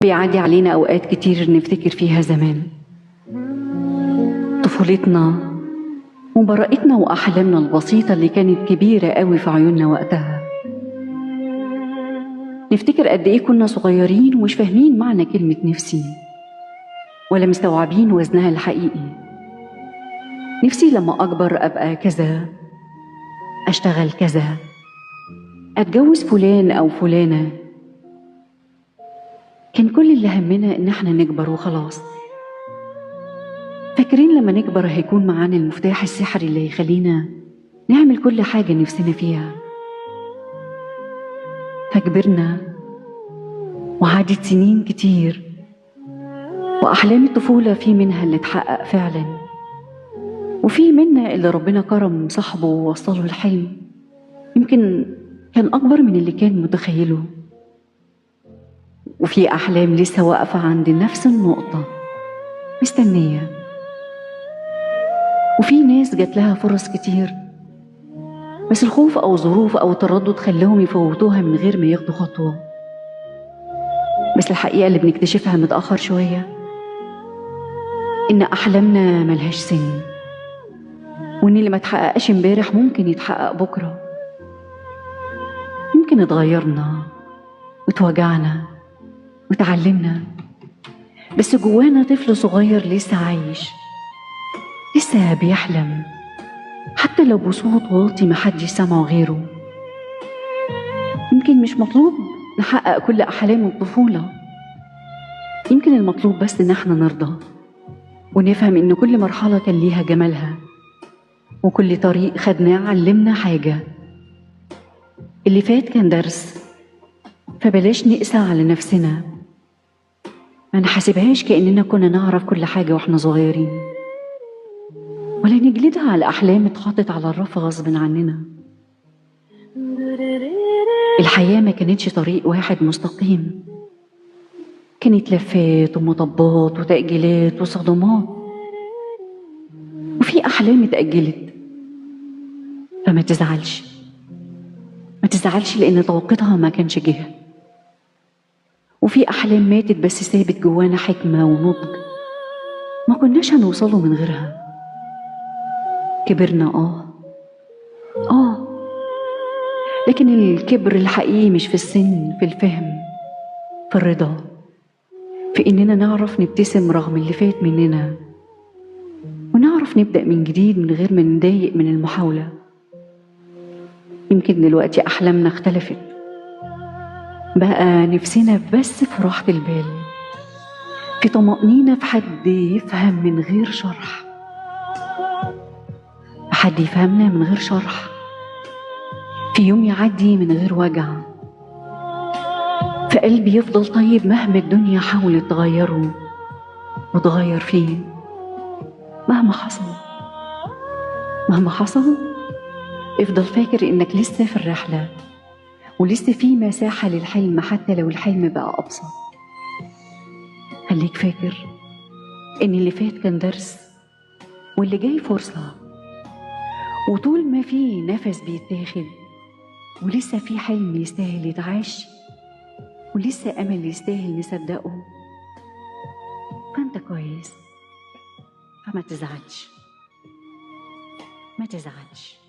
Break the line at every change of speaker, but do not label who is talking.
بيعدي علينا أوقات كتير نفتكر فيها زمان، طفولتنا وبراءتنا وأحلامنا البسيطة اللي كانت كبيرة قوي في عيوننا وقتها. نفتكر قد إيه كنا صغيرين ومش فاهمين معنى كلمة نفسي ولا مستوعبين وزنها الحقيقي. نفسي لما أكبر أبقى كذا، أشتغل كذا، أتجوز فلان أو فلانة. كان كل اللي همنا إن احنا نكبر وخلاص، فاكرين لما نكبر هيكون معانا المفتاح السحري اللي يخلينا نعمل كل حاجة نفسنا فيها. فكبرنا وعادت سنين كتير، وأحلام الطفولة في منها اللي اتحقق فعلا، وفي منا اللي ربنا كرم صاحبه ووصله الحلم يمكن كان أكبر من اللي كان متخيله. وفي أحلام لسه واقفة عند نفس النقطة مستنية، وفي ناس جات لها فرص كتير بس الخوف أو ظروف أو تردد خلاهم يفوتوها من غير ما ياخدوا خطوة. بس الحقيقة اللي بنكتشفها متأخر شوية إن أحلامنا ملهاش سن، وإن اللي ما تحققش امبارح ممكن يتحقق بكرة. يمكن اتغيرنا وتوجعنا وتعلمنا، بس جوانا طفل صغير لسه عايش، لسه بيحلم حتى لو بصوت واطي محدش سمعه غيره. يمكن مش مطلوب نحقق كل أحلام الطفولة، يمكن المطلوب بس إن احنا نرضى ونفهم إن كل مرحلة كان ليها جمالها، وكل طريق خدناه علمنا حاجة. اللي فات كان درس، فبلاش نقسى على نفسنا، ما نحاسبهاش كأننا كنا نعرف كل حاجة واحنا صغيرين، ولا نجلدها على أحلام اتحطت على الرف غصب عننا. الحياة ما كانتش طريق واحد مستقيم، كانت لفات ومطبات وتأجيلات وصدمات، وفي أحلام اتأجلت. فما تزعلش، ما تزعلش لأن توقيتها ما كانش جه. وفي أحلام ماتت بس سابت جوانا حكمة ونضج ما كناش هنوصله من غيرها. كبرنا لكن الكبر الحقيقي مش في السن، في الفهم، في الرضا، في إننا نعرف نبتسم رغم اللي فات مننا، ونعرف نبدأ من جديد من غير ما نضايق من المحاولة. يمكن دلوقتي أحلامنا اختلفت، بقى نفسنا بس في راحة البال، في طمأنينة، في حد يفهم من غير شرح، في حد يفهمنا من غير شرح، في يوم يعدي من غير وجع، في قلب يفضل طيب مهما الدنيا حاولت تغيره وتغير فيه. مهما حصل افضل فاكر انك لسه في الرحلة، ولسه في مساحة للحلم حتى لو الحلم بقى أبسط. خليك فاكر ان اللي فات كان درس، واللي جاي فرصة، وطول ما في نفس بيتاخد ولسه في حلم يستاهل يتعاش، ولسه أمل يستاهل نصدقه، فأنت كويس. فما تزعلش، ما تزعلش.